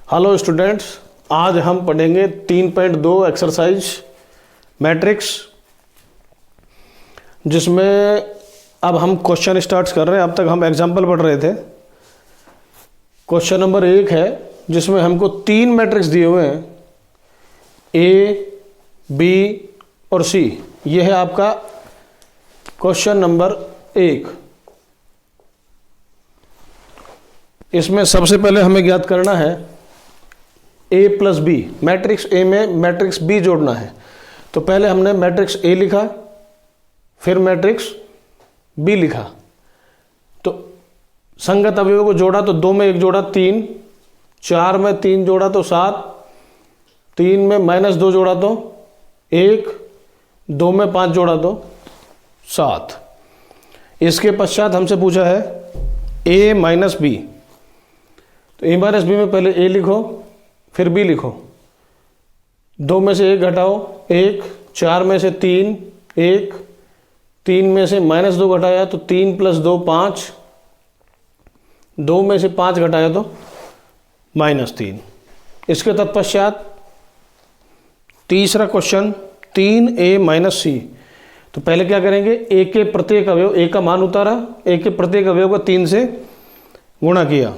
Hello students, आज हम पढ़ेंगे 3.2 एक्सरसाइज मैट्रिक्स, जिसमें अब हम क्वेश्चन स्टार्ट कर रहे हैं। अब तक हम एग्जाम्पल पढ़ रहे थे। क्वेश्चन नंबर 1 है जिसमें हमको 3 मैट्रिक्स दिए हुए हैं, ए, बी और सी। ये है आपका क्वेश्चन नंबर 1। इसमें सबसे पहले हमें ज्ञात करना है ए प्लस बी। मैट्रिक्स ए में मैट्रिक्स बी जोड़ना है। तो पहले हमने मैट्रिक्स ए लिखा, फिर मैट्रिक्स बी लिखा। तो संगत अवयवों को जोड़ा तो 2 में 1 जोड़ा 3, 4 में 3 जोड़ा तो 7, 3 में -2 जोड़ा तो 1, 2 में 5 जोड़ा तो 7। इसके पश्चात हमसे पूछा है ए माइनस बी। तो ए माइनस बी में पहले ए लिखो, फिर बी लिखो। 2 में से 1 घटाओ 1, 4 में से 3 1, 3 में से -2 घटाया तो 3 + 2 5, 2 में से 5 घटाया तो -3। इसके तत्पश्चात तीसरा क्वेश्चन 3a माइनस सी। तो पहले क्या करेंगे, ए के प्रत्येक अवयव, ए का मान उतारा, ए के प्रत्येक अवयव को 3 से गुणा किया।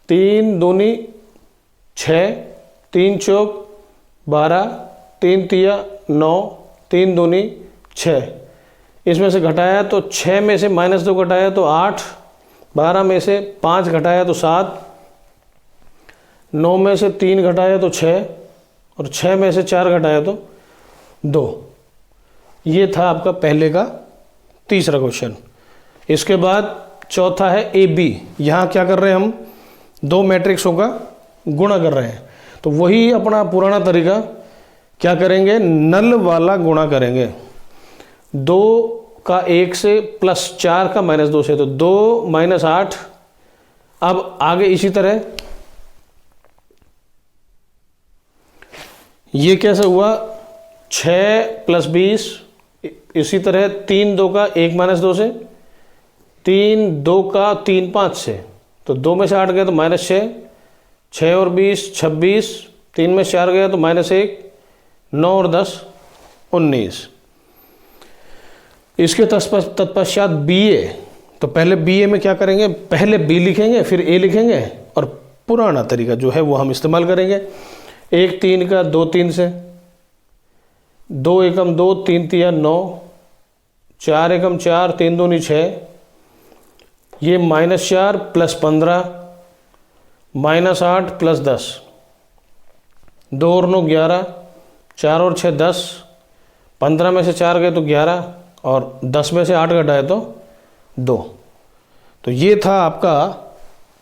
3 दूनी 6, 3 चौक 12, 3 तिया 9, 3 दूनी 6। इसमें से घटाया तो 6 में से -2 घटाया तो 8, 12 में से 5 घटाया तो 7, 9 में से 3 घटाया तो 6 और 6 में से 4 घटाया तो 2। ये था आपका पहले का तीसरा क्वेश्चन। इसके बाद चौथा है ए बी। यहाँ क्या कर रहे हैं, हम 2 मैट्रिक्सों का गुणा कर रहे हैं। तो वही अपना पुराना तरीका, क्या करेंगे, नल वाला गुणा करेंगे। 2 का 1 से प्लस 4 का -2 से, तो 2 - 8। अब आगे इसी तरह ये कैसे हुआ, 6 + 20। इसी तरह 3 2 का 1 -2 से, 3 2 का 3 5 से, तो 2 में से 8 गया तो -6, 6 और 20 26, 3 में 4 गया तो -1, 9 और 10 19। इसके तत्पश्चात बी ए। तो पहले बी ए में क्या करेंगे, पहले बी लिखेंगे फिर ए लिखेंगे, और पुराना तरीका जो है वो हम इस्तेमाल करेंगे। 1 3 का 2 3 से, 2 एकम 2, 3 तिया 9, 4 एकम 4, 3 दूनी 6। ये -4 + 15, -8 + 10, 2 और 9 11, 4 और 6 10, 15 में से 4 गए तो 11, और 10 में से 8 घटाए तो 2। तो ये था आपका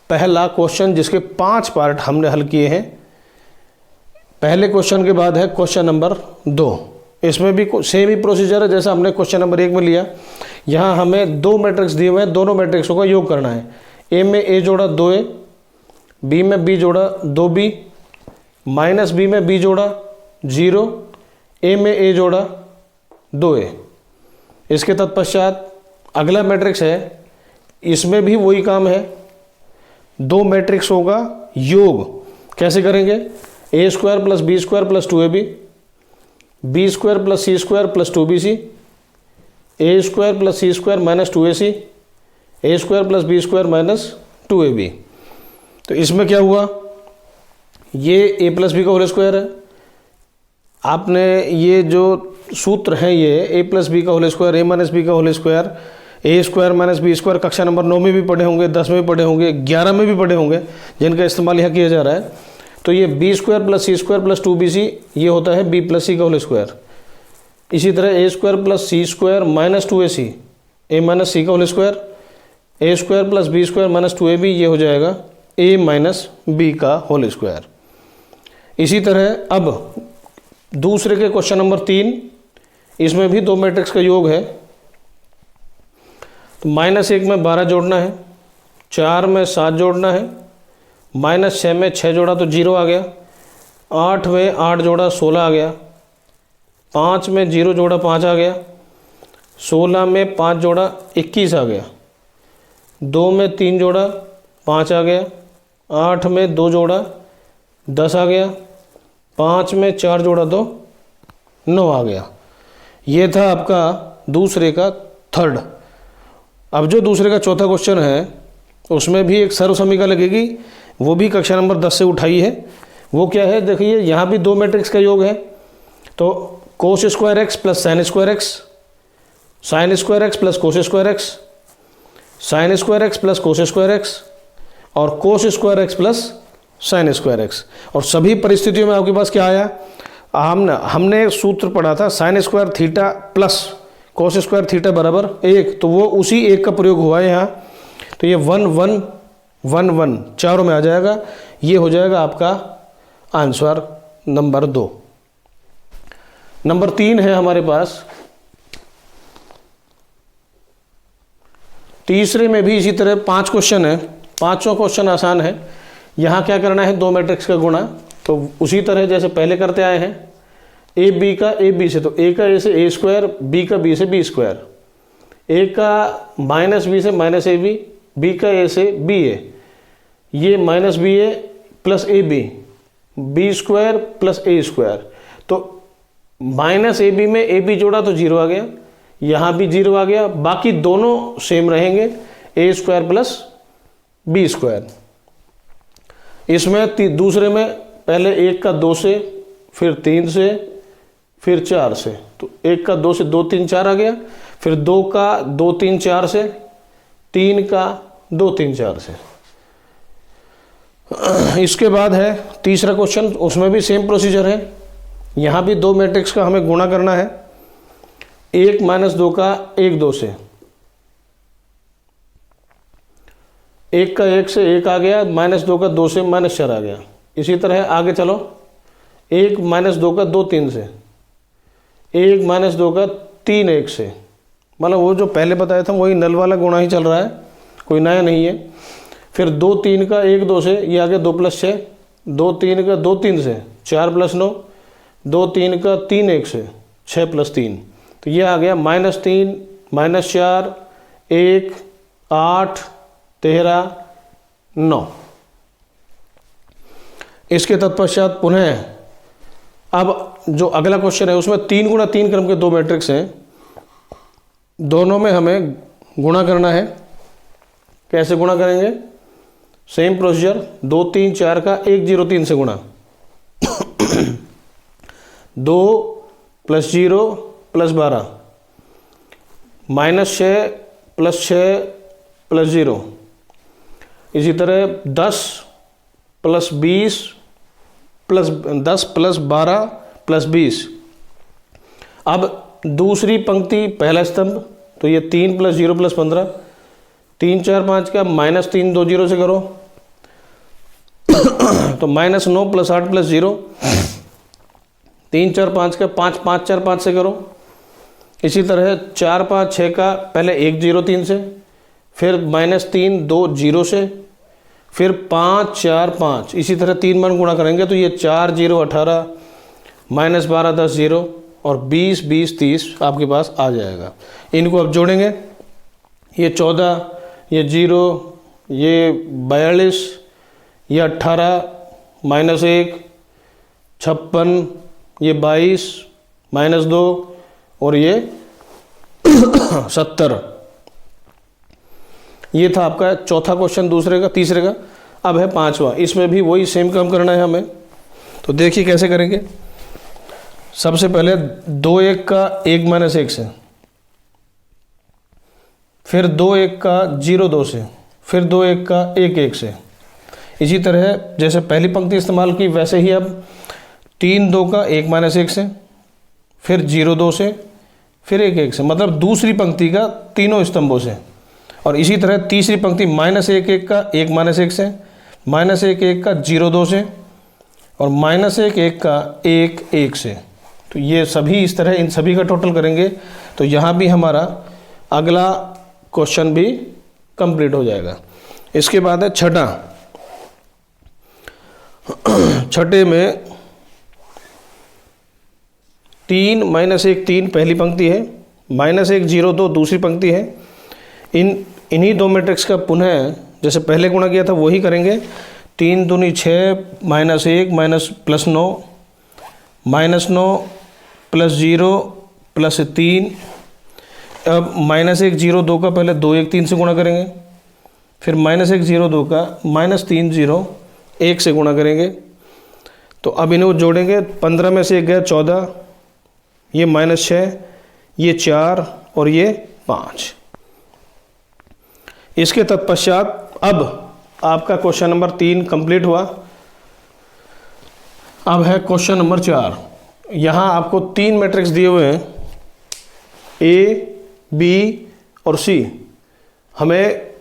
पहला क्वेश्चन, जिसके 5 पार्ट हमने हल किए हैं। पहले क्वेश्चन के बाद है क्वेश्चन नंबर 2। इसमें भी सेम ही प्रोसीजर है जैसा हमने क्वेश्चन नंबर 1 में लिया। यहाँ हमें 2 मैट्रिक्स दिए हुए हैं, दोनों मैट्रिक्सों का योग करना है। ए में ए जोड़ा 2a, बी में बी जोड़ा 2b, माइनस बी में बी जोड़ा 0, ए में ए जोड़ा 2a। इसके तत्पश्चात अगला मैट्रिक्स है, इसमें भी वही काम है, 2 मैट्रिक्सों का योग कैसे करेंगे, a² + b² + 2ab, b² + c² + 2bc, a² + c² - 2ac, a² + b² - 2ab। तो इसमें क्या हुआ, ये a + b का होल स्क्वायर है। आपने ये जो सूत्र है, ये a + b का होल स्क्वायर, a - b का होल स्क्वायर, a² - b² कक्षा नंबर 9 में भी पढ़े होंगे, 10 में भी पढ़े होंगे, 11 में भी पढ़े होंगे, जिनका इस्तेमाल यहाँ किया जा रहा है। तो ये b² + c² + 2bc, ये होता है b + c का होल स्क्वायर। इसी तरह a² + c² - 2ac, a - c का whole square, a² + b² - 2ab, ये हो जाएगा a - b का होल स्क्वायर। इसी तरह अब दूसरे के क्वेश्चन नंबर 3, इसमें भी 2 मैट्रिक्स का योग है। तो -1 में 12 जोड़ना है, 4 में 7 जोड़ना है, -6 में 6 जोड़ा तो 0 आ गया, 8 में 8 जोड़ा 16 आ गया, 5 में 0 जोड़ा 5 आ गया, 16 में 5 जोड़ा 21 आ गया, 2 में 3 जोड़ा 5 आ गया, 8 में 2 जोड़ा 10 आ गया, 5 में 4 जोड़ा तो 9 आ गया। ये था आपका दूसरे का थर्ड। अब जो दूसरे का चौथा क्वेश्चन है उसमें भी एक सर्व समीकरण लगेगी, वो भी कक्षा नंबर 10 से उठाई है। वो क्या है, देखिए यहाँ भी 2 मैट्रिक्स का योग है, तो cos square x plus sine square x, sine square x plus cos square x, sine square x plus cos square x और cos square x plus sine square x. और सभी परिस्थितियों में आपके पास क्या आया, हमने सूत्र पढ़ा था sign square theta plus cos square theta बराबर 1, तो वो उसी 1 का प्रयोग हुआ है यहाँ। तो ये 1 1 1 1 चारों में आ जाएगा। ये हो जाएगा आपका आंसर नंबर 2। नंबर 3 है हमारे पास, तीसरे में भी इसी तरह 5 क्वेश्चन है, पांचों क्वेश्चन आसान है। यहाँ क्या करना है, 2 मैट्रिक्स का गुणा, तो उसी तरह जैसे पहले करते आए हैं, ए बी का ए बी से, तो ए का ए से ए स्क्वायर, बी का बी से बी स्क्वायर, ए का माइनस बी से माइनस ए बी, बी का ए से बी ए, ये minus B A plus A B, B square plus A square. तो माइनस ए बी में ए बी जोड़ा तो 0 आ गया, यहाँ भी 0 आ गया, बाकी दोनों सेम रहेंगे, ए स्क्वायर प्लस बी स्क्वायर। इसमें दूसरे में पहले 1 का 2 से, फिर 3 से, फिर 4 से, तो 1 का 2 से 2 3 4 आ गया, फिर 2 का 2 3 4 से, 3 का 2 3 4 से। इसके बाद है तीसरा क्वेश्चन, उसमें भी सेम प्रोसीजर है। यहाँ भी 2 मैट्रिक्स का हमें गुणा करना है, 1 माइनस 2 का 1 2 से, 1 का 1 से 1 आ गया, माइनस 2 का 2 से माइनस 4 आ गया। इसी तरह आगे चलो, 1 माइनस 2 का 2 3 से, 1 माइनस 2 का 3 1 से, मतलब वो जो पहले बताया था वही नल वाला गुणा ही चल रहा है, कोई नया नहीं है। फिर 2 3 का 1 2 से, ये आ गया 2 प्लस 6, 2 3 का 2 3 से 4 प्लस 9, 2 3 का 3 1 से 6 प्लस 3, तो ये आ गया -3 -4 1 8 13 9। इसके तत्पश्चात पुनः अब जो अगला क्वेश्चन है उसमें 3 गुणा 3 क्रम के 2 मैट्रिक्स हैं, दोनों में हमें गुणा करना है। कैसे गुणा करेंगे, सेम प्रोसीजर, 2 3 4 का 1 0 3 से गुणा, 2 प्लस 0 प्लस 12 -6 प्लस 6 प्लस 0, इसी तरह 10 प्लस 20 प्लस 10 प्लस 12 प्लस 20। अब दूसरी पंक्ति पहला स्तंभ, तो ये 3 प्लस 0 प्लस 15, 3 4 5 का -3 2 0 से करो, तो -9 प्लस 8 प्लस 0, 3 4 5 का 5 5 4 5 से करो। इसी तरह 4 5 6 का पहले 1 0 3 से, फिर -3 2 0 से, फिर 5 4 5, इसी तरह 3 मान गुणा करेंगे तो ये 4 0 18 -12 10 0 और 20 20 30 आपके पास आ जाएगा। इनको अब जोड़ेंगे, ये 14, ये 0, ये 42, ये 18 -1 56, ये 22 -2 और ये 70। ये था आपका चौथा क्वेश्चन दूसरे का, तीसरे का। अब है पांचवा, इसमें भी वही सेम काम करना है हमें। तो देखिए कैसे करेंगे। सबसे पहले 2 1 का 1 माइनस 1 से, फिर 2 1 का 0 2 से, फिर 2 1 का 1 1 से। इसी तरह जैसे पहली पंक्ति इस्तेमाल की वैसे ही अब 3 2 का 1 माइनस 1 से, फिर 0 2 से, फिर 1 1 से, मतलब दूसरी पंक्ति का तीनों स्तंभों से। और इसी तरह तीसरी पंक्ति -1 1 का 1 माइनस 1 से, -1 1 का 0 2 से और -1 1 का 1 1 से। तो ये सभी इस तरह इन सभी का टोटल करेंगे तो यहाँ भी हमारा अगला क्वेश्चन भी कंप्लीट हो जाएगा। इसके बाद है छठा। छठे में 3 -1 3 पहली पंक्ति है, -1 0 2 दूसरी पंक्ति है। इन्हीं 2 मैट्रिक्स का पुनः जैसे पहले गुणा किया था वही करेंगे। 3 दूनी 6 minus 1 minus plus 9 minus 9 plus 0 plus 3। अब माइनस 1 0 2 का पहले 2 1 3 से गुणा करेंगे, फिर माइनस 1 0 2 का माइनस 3 0 1 से गुणा करेंगे। तो अब इन्हें जोड़ेंगे, 15 में से 1 गया 14, ये माइनस 6, ये 4 और ये 5। इसके तत्पश्चात अब आपका क्वेश्चन नंबर 3 कंप्लीट हुआ। अब है क्वेश्चन नंबर 4। यहाँ आपको 3 मैट्रिक्स दिए हुए हैं, ए, बी और सी। हमें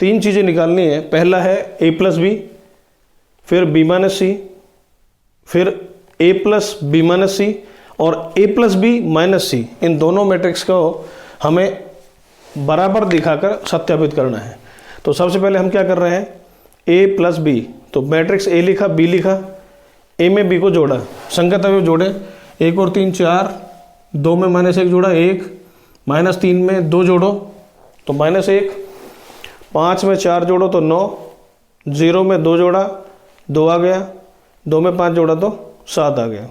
3 चीज़ें निकालनी है। पहला है ए प्लस बी, फिर बी माइनस सी, फिर ए प्लस बी माइनस सी और ए प्लस बी माइनस सी। इन दोनों मैट्रिक्स को हमें बराबर दिखाकर सत्यापित करना है। तो सबसे पहले हम क्या कर रहे हैं, ए प्लस बी। तो मैट्रिक्स ए लिखा, बी लिखा, ए में बी को जोड़ा, संगत अवयव जोड़े, 1 और 3 4, 2 में माइनस 1 जोड़ा 1, माइनस 3 में 2 जोड़ो तो माइनस 1, 5 में 4 जोड़ो तो 9, 0 में 2 जोड़ा 2 आ गया, 2 में 5 जोड़ा तो 7 आ गया।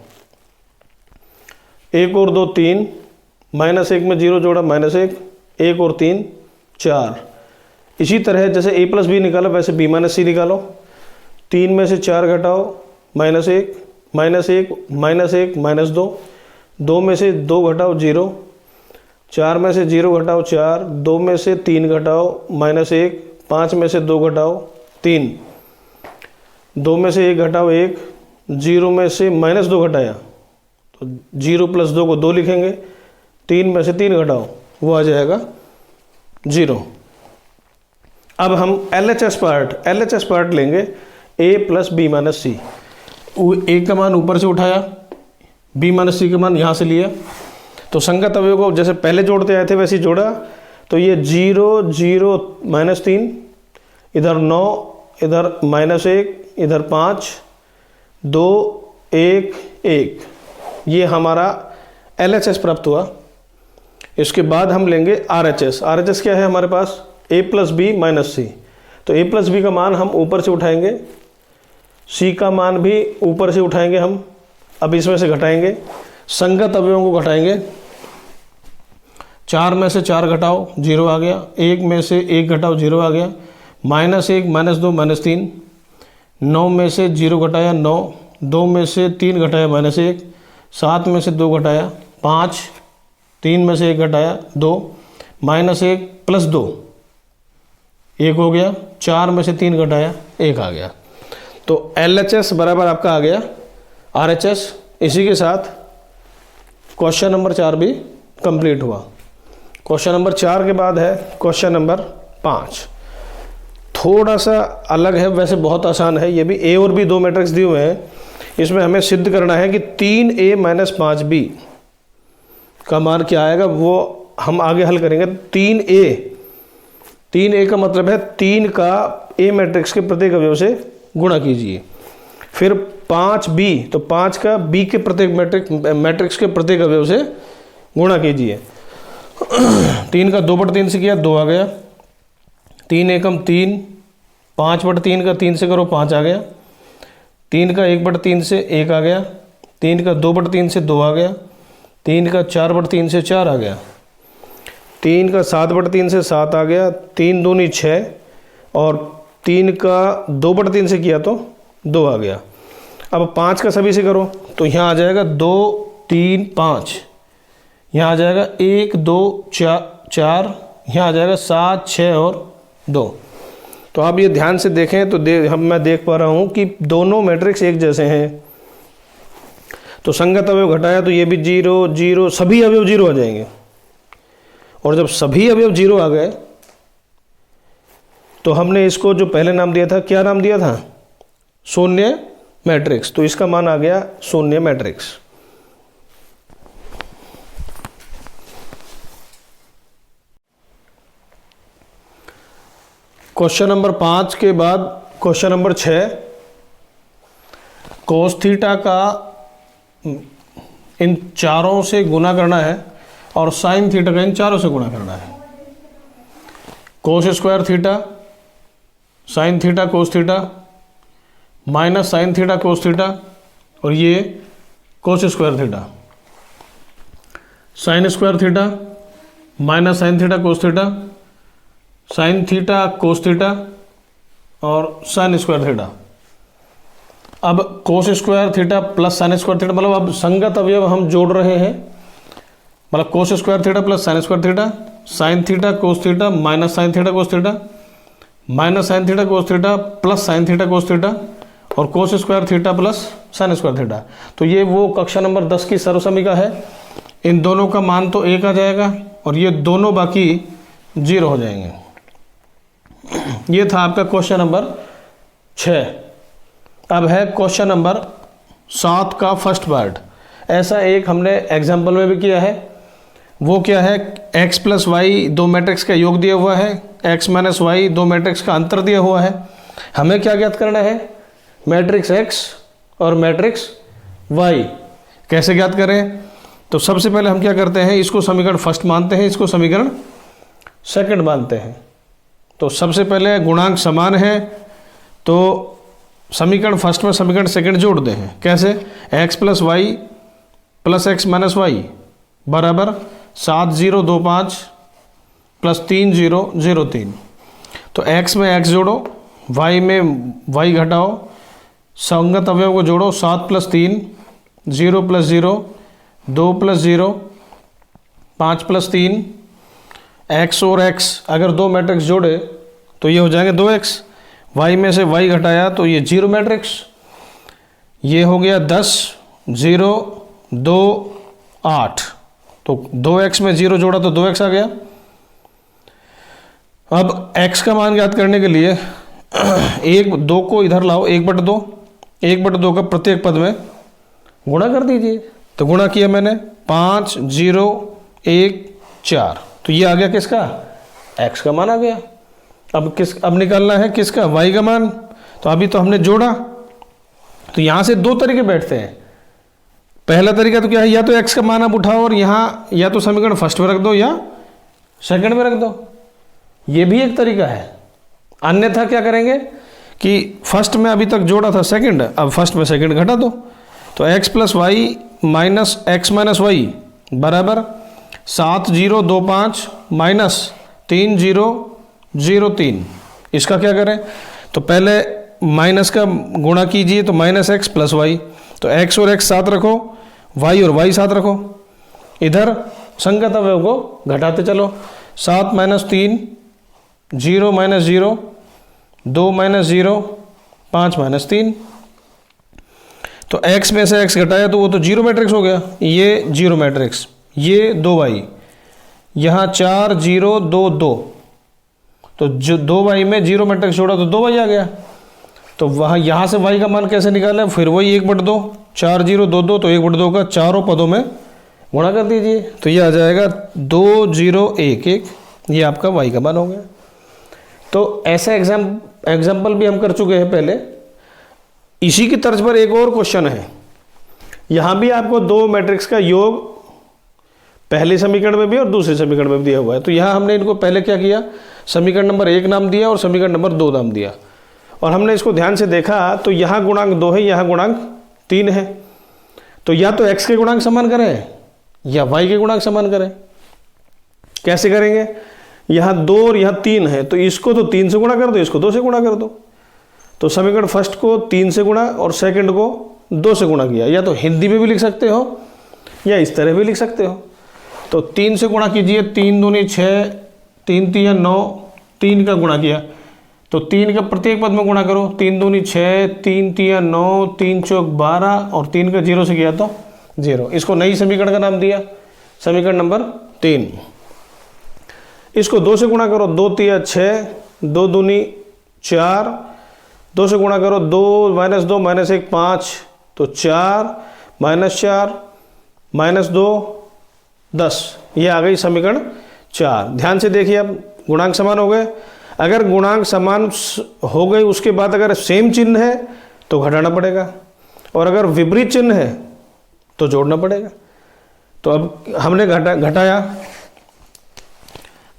1 और 2 3, माइनस 1 में 0 जोड़ा माइनस 1, 1 और 3 4। इसी तरह जैसे ए प्लस बी निकालो वैसे बी माइनस सी निकालो। 3 में से 4 घटाओ माइनस 1, माइनस 1 माइनस 1 माइनस 2, 2 में से 2 घटाओ 0, 4 में से 0 घटाओ 4, 2 में से 3 घटाओ माइनस 1, 5 में से 2 घटाओ 3, 2 में से 1 घटाओ 1, 0 में से माइनस 2 घटाया तो 0 प्लस 2 को 2 लिखेंगे, 3 में से 3 घटाओ वो आ जाएगा 0। अब हम LHS पार्ट लेंगे, a प्लस बी माइनस सी। ए का मान ऊपर से उठाया, बी माइनस सी का मान यहाँ से लिया। तो संगत अवयव को जैसे पहले जोड़ते आए थे वैसे ही जोड़ा। तो ये 0 0 माइनस 3, इधर 9, इधर माइनस 1, इधर 5, 2 1 1, ये हमारा LHS प्राप्त हुआ। इसके बाद हम लेंगे RHS क्या है हमारे पास, a प्लस बी माइनस सी। तो a प्लस बी का मान हम ऊपर से उठाएंगे, c का मान भी ऊपर से उठाएंगे हम। अब इसमें से घटाएंगे, संगत अवयवों को घटाएंगे। 4 में से 4 घटाओ 0 आ गया, 1 में से 1 घटाओ 0 आ गया, माइनस 1 माइनस 2 माइनस 3, 9 में से 0 घटाया 9, 2 में से 3 घटाया माइनस 1, 7 में से 2 घटाया 5, 3 में से 1 घटाया 2, माइनस 1 प्लस 2 1 हो गया, 4 में से 3 घटाया 1 आ गया। तो LHS बराबर आपका आ गया RHS। इसी के साथ क्वेश्चन नंबर 4 भी कंप्लीट हुआ। क्वेश्चन नंबर 4 के बाद है क्वेश्चन नंबर 5। थोड़ा सा अलग है, वैसे बहुत आसान है। ये भी ए और बी 2 मैट्रिक्स दिए हुए हैं। इसमें हमें सिद्ध करना है कि 3a माइनस 5b का मान क्या आएगा, वो हम आगे हल करेंगे। 3a का मतलब है 3 का a मैट्रिक्स के प्रत्येक अवयव से गुणा कीजिए। फिर 5b, तो 5 का b के प्रत्येक मैट्रिक्स के प्रत्येक अवयव से गुणा कीजिए। 3 का 2/3 से किया 2 आ गया, 3 एकम 3, 5/3 का 3 से करो 5 आ गया, 3 का 1/3 से 1 आ गया, 3 का 2/3 से 2 आ गया, 3 का 4/3 से 4 आ गया, 3 का 7/3 से 7 आ गया, 3 दूनी 6 और 3 का 2/3 से किया तो 2 आ गया। अब 5 का सभी से करो तो यहाँ आ जाएगा 2 3 5, यहाँ आ जाएगा 1 2 4, यहाँ आ जाएगा 7 6 और 2। तो आप ये ध्यान से देखें तो मैं देख पा रहा हूँ कि दोनों मैट्रिक्स एक जैसे हैं। तो संगत अवयव घटाया तो ये भी 0 0, सभी अवयव 0 आ जाएंगे। और जब सभी अवयव 0 आ गए तो हमने इसको जो पहले नाम दिया था, क्या नाम दिया था, शून्य मैट्रिक्स। तो इसका मान आ गया शून्य मैट्रिक्स। क्वेश्चन नंबर 5 के बाद क्वेश्चन नंबर 6। कोस थीटा का इन चारों से गुना करना है और साइन थीटा का इन चारों से गुणा करना है। कोस square theta, sign theta cos theta minus sine theta cos theta और ये कोस square theta, sign square theta minus sine theta cos theta, sign theta cos theta और साइन स्क्वायर थीटा। अब कोस square theta plus sine square theta, मतलब अब संगत अवयव हम जोड़ रहे हैं, मतलब कोस square theta plus sine square theta, sign theta cos theta minus sine theta cos theta, minus sine theta cos theta plus sine theta cos theta और cos square theta plus sine square theta. तो ये वो कक्षा number 10 की सर्वसमीका है। इन दोनों का मान तो 1 आ जाएगा और ये दोनों बाकी 0 हो जाएंगे। ये था आपका क्वेश्चन नंबर 6। अब है क्वेश्चन नंबर 7 का फर्स्ट पार्ट। ऐसा एक हमने एग्जाम्पल में भी किया है। वो क्या है, x प्लस वाई दो मैट्रिक्स का योग दिया हुआ है, x माइनस वाई दो मैट्रिक्स का अंतर दिया हुआ है। हमें क्या ज्ञात करना है, मैट्रिक्स x और मैट्रिक्स y। कैसे ज्ञात करें, तो सबसे पहले हम क्या करते हैं, इसको समीकरण फर्स्ट मानते हैं, इसको समीकरण सेकंड मानते हैं। तो सबसे पहले गुणांक समान है तो समीकरण फर्स्ट में समीकरण सेकंड जोड़ते हैं। कैसे, x plus Y plus X minus Y बराबर 7025 प्लस 3003। तो x में x जोड़ो, y में y घटाओ, संगत अवयव को जोड़ो, 7 plus 3 0 plus 0 2 plus 0 5 plus 3 x और x अगर दो मैट्रिक्स जोड़े तो ये हो जाएंगे 2x। y में से y घटाया तो ये 0 मैट्रिक्स, ये हो गया 10 0 2 8। तो 2x में 0 जोड़ा तो 2x आ गया। अब x का मान ज्ञात करने के लिए 1 2 को इधर लाओ, 1/2 का प्रत्येक पद में गुणा कर दीजिए। तो गुणा किया मैंने, 5 0 1 4। तो ये आ गया किसका, x का मान आ गया। अब निकालना है किसका, y का मान। तो अभी तो हमने जोड़ा, तो यहां से दो तरीके बैठते हैं। पहला तरीका तो क्या है, या तो x का मान आप उठाओ और यहाँ या तो समीकरण फर्स्ट में रख दो या सेकंड में रख दो, ये भी एक तरीका है। अन्यथा क्या करेंगे कि फर्स्ट में अभी तक जोड़ा था सेकंड, अब फर्स्ट में सेकंड घटा दो। तो x plus Y minus X minus Y बराबर 7025 माइनस 3003। इसका क्या करें, तो पहले माइनस का गुणा कीजिए, तो माइनस एक्स प्लस वाई। तो x और x साथ रखो, y और y साथ रखो, इधर संगत अवयव को घटाते चलो। 7 माइनस 3 0 माइनस 0 2 माइनस 0 5 माइनस 3। तो x में से x घटाया तो वो तो 0 मैट्रिक्स हो गया, ये 0 मैट्रिक्स, ये 2y, यहाँ 4 0 2 2। तो जो 2y में 0 मैट्रिक्स जोड़ा तो 2y आ गया। तो वहाँ यहाँ से y का मान कैसे निकालें, फिर वही 1/2, 4 0 2 2, तो 1/2 का चारों पदों में गुणा कर दीजिए। तो ये आ जाएगा 2 0 1 1, ये आपका y का मान हो गया। तो ऐसा एग्जाम्पल भी हम कर चुके हैं पहले। इसी की तर्ज पर एक और क्वेश्चन है। यहाँ भी आपको दो मैट्रिक्स का योग पहले समीकरण में भी और दूसरे समीकरण में भी दिया हुआ है। तो यहाँ हमने इनको पहले क्या किया, समीकरण नंबर 1 नाम दिया और समीकरण नंबर 2 नाम दिया, और हमने इसको ध्यान से देखा तो यहाँ गुणांक 2 है, यहाँ गुणांक 3 है। तो या तो x के गुणांक समान करें या y के गुणांक समान करें। कैसे करेंगे, यहाँ 2 और यहाँ 3 है, तो इसको तो 3 से गुणा कर दो, इसको 2 से गुणा कर दो। तो समीकरण फर्स्ट को 3 से गुणा और सेकंड को 2 से गुणा किया। या तो हिंदी में भी लिख सकते हो या इस तरह भी लिख सकते हो। तो 3 से गुणा कीजिए, 3 दूनी 6 3 3 9, 3 का गुणा किया तो 3 का प्रत्येक पद में गुणा करो, 3 दूनी 6 3 3 9 3 चौक 12 और 3 का 0 से किया तो 0। इसको नई समीकरण का नाम दिया, समीकरण नंबर 3। इसको 2 से गुणा करो, 2 3 6 2 दूनी 4, 2 से गुणा करो, 2 -2 -1 5, तो 4 -4 -2 10, ये आ गई समीकरण 4। ध्यान से देखिए, अब गुणांक समान हो गए। अगर गुणांक समान हो गए उसके बाद अगर सेम चिन्ह है तो घटाना पड़ेगा, और अगर विपरीत चिन्ह है तो जोड़ना पड़ेगा। तो अब हमने घटाया,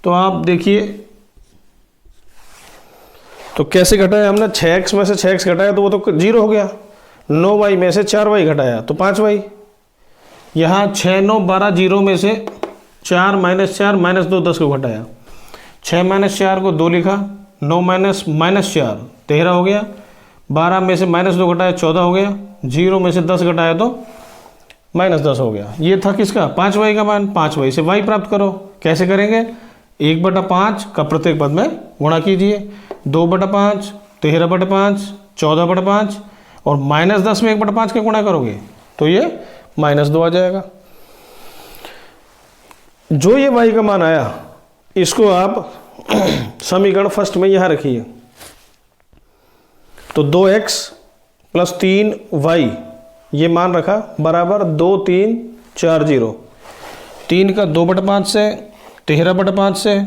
तो आप देखिए, तो कैसे घटाया हमने, 6x में से 6x घटाया तो वो तो 0 हो गया। 9y में से 4y घटाया तो 5y। यहाँ 6 9 12 0 में से 4 -4 -2 10 को घटाया। 6 - 4 को 2 लिखा, 9 -4 13 हो गया। 12 में से -2 घटाया 14 हो गया। 0 में से 10 घटाया तो -10 हो गया। ये था किसका, 5y का मान। 5y से y प्राप्त करो। कैसे करेंगे, 1/5 का प्रत्येक पद में गुणा कीजिए। 2/5 13/5 14/5 और -10 में 1/5 का गुणा करोगे तो ये -2 आ जाएगा। जो ये y का मान आया इसको आप समीकरण फर्स्ट में यहां रखिए। तो 2x + 3y ये मान रखा बराबर 2 3 4 0। 3 का 2/5 से, 13/5 से,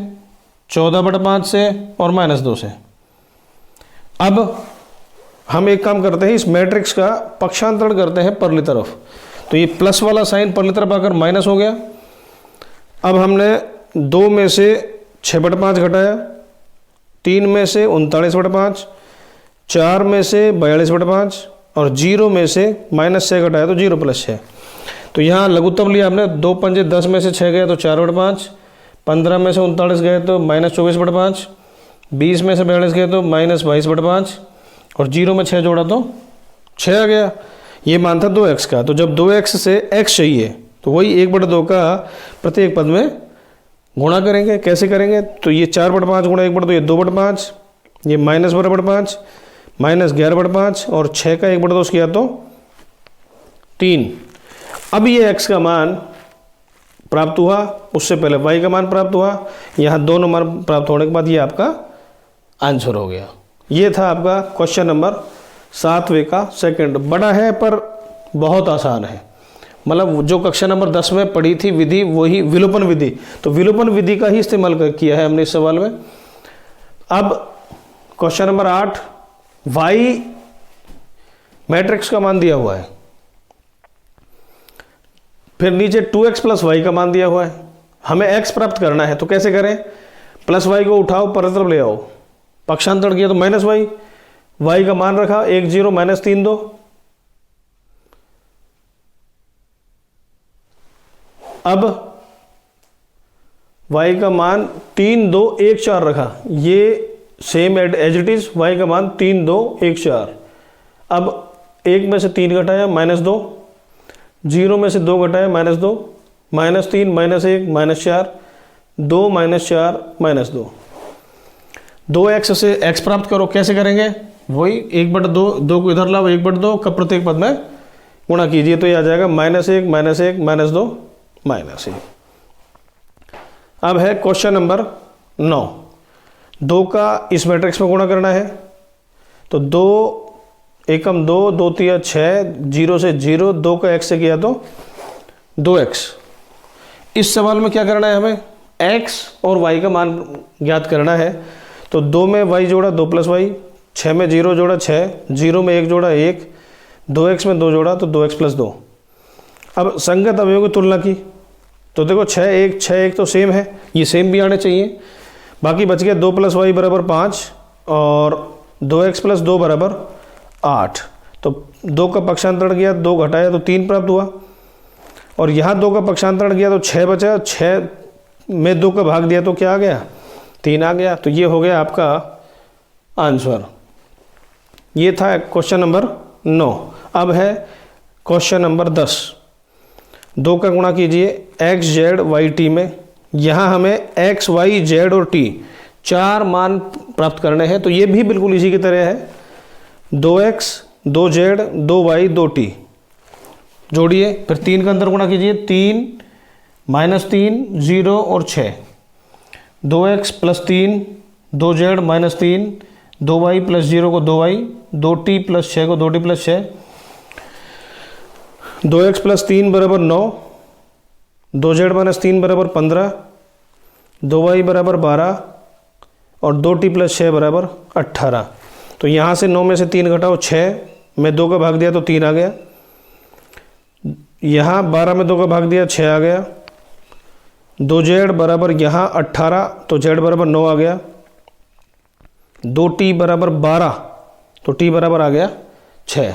14/5 से और -2 से। अब हम एक काम करते हैं, इस मैट्रिक्स का पक्षांतरण करते हैं परली तरफ। तो ये प्लस वाला साइन परली तरफ आकर माइनस हो गया। अब हमने 2 में से 6/5 घटाया, 3 में से 39/5, 4 में से 42/5 और 0 में से -6 घटाया तो 0 + 6। तो यहाँ लघुत्तम लिया हमने, 2 पंजे 10 में से 6 गया तो 4/5, 15 में से 39 गए तो -24/5, 20 में से 42 गए तो -22/5 और 0 में 6 जोड़ा तो 6 आ गया। ये मान था 2x का। तो जब 2x से x चाहिए तो वही 1/2 का प्रत्येक पद में गुणा करेंगे। कैसे करेंगे, तो ये 4/5 गुणा 1/2 ये 2/5, ये -12/5 -11/5 और 6 का 1/2 किया तो 3। अब ये x का मान प्राप्त हुआ, उससे पहले y का मान प्राप्त हुआ। यहाँ दोनों मान प्राप्त होने के बाद ये आपका आंसर हो गया। ये था आपका क्वेश्चन नंबर 7वें का सेकंड। बड़ा है पर बहुत आसान है, मतलब जो कक्षा नंबर 10 में पढ़ी थी विधि वही विलोपन विधि, तो विलोपन विधि का ही इस्तेमाल किया है हमने इस सवाल में। अब क्वेश्चन नंबर 8, y मैट्रिक्स का मान दिया हुआ है, फिर नीचे 2x + y का मान दिया हुआ है, हमें x प्राप्त करना है। तो कैसे करें, +y को उठाओ पर तरफ ले आओ, पक्षांतरण किया तो -y, y का मान रखा 1 0 -3 2। अब y का मान 3 2 1 4 रखा, ये same as it is, y का मान 3 2 1 4। अब 1 में से 3 घटाया -2, 0 में से 2 घटाया -2, -3 -1 -4, 2 -4 -2। 2x से x प्राप्त करो। कैसे करेंगे, वही 1/2, 2 को इधर लाओ, 1/2 का प्रत्येक पद में गुणा कीजिए तो ये आ जाएगा -1 -1 -2 -1। अब है क्वेश्चन नंबर 9, 2 का इस मैट्रिक्स में गुणा करना है। तो 2 एकम 2, 2 3 6, 0 से 0, 2 का x से किया तो 2x। इस सवाल में क्या करना है, हमें x और y का मान ज्ञात करना है। तो 2 में y जोड़ा 2 + y, 6 में 0 जोड़ा 6, 0 में 1 जोड़ा 1, 2x में 2 जोड़ा तो 2x + 2। अब संगत अवयवों की तुलना की तो देखो 6 1 तो सेम है, ये सेम भी आने चाहिए। बाकी बच गया 2 + y = 5 और 2x + 2 = 8। तो 2 का पक्षांतरण किया, 2 घटाया तो 3 प्राप्त हुआ। और यहाँ 2 का पक्षांतरण किया तो 6 बचा, 6 में 2 का भाग दिया तो क्या आ गया, 3 आ गया। तो ये हो गया आपका आंसर। ये था क्वेश्चन नंबर 9। अब है क्वेश्चन नंबर 10। 2 का गुणा कीजिए x z y t में। यहाँ हमें x y z और t 4 मान प्राप्त करने हैं। तो ये भी बिल्कुल इसी की तरह है, 2x 2 z 2 y 2 t जोड़िए, फिर 3 का अंतर गुणा कीजिए, 3 -3 0 और 6, 2x + 3 2 z -3 2 y + 0 को 2 y, 2t + 6 को 2t + 6, 2x + 3 = 9, 2z - 3 = 15, 2y = 12 और 2t + 6 = 18। तो यहाँ से 9 में से 3 घटाओ, 6 में 2 का भाग दिया तो 3 आ गया। यहाँ 12 में 2 का भाग दिया 6 आ गया। 2z = यहाँ 18 तो z = 9 आ गया। 2t बराबर 12, तो t बराबर आ गया 6।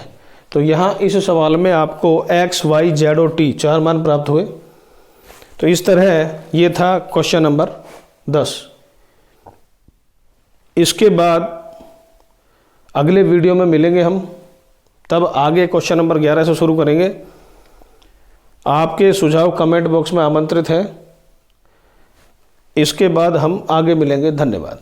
तो यहाँ इस सवाल में आपको x, y, z और t 4 मान प्राप्त हुए। तो इस तरह ये था क्वेश्चन नंबर 10। इसके बाद अगले वीडियो में मिलेंगे हम, तब आगे क्वेश्चन नंबर 11 से शुरू करेंगे। आपके सुझाव कमेंट बॉक्स में आमंत्रित हैं। इसके बाद हम आगे मिलेंगे। धन्यवाद।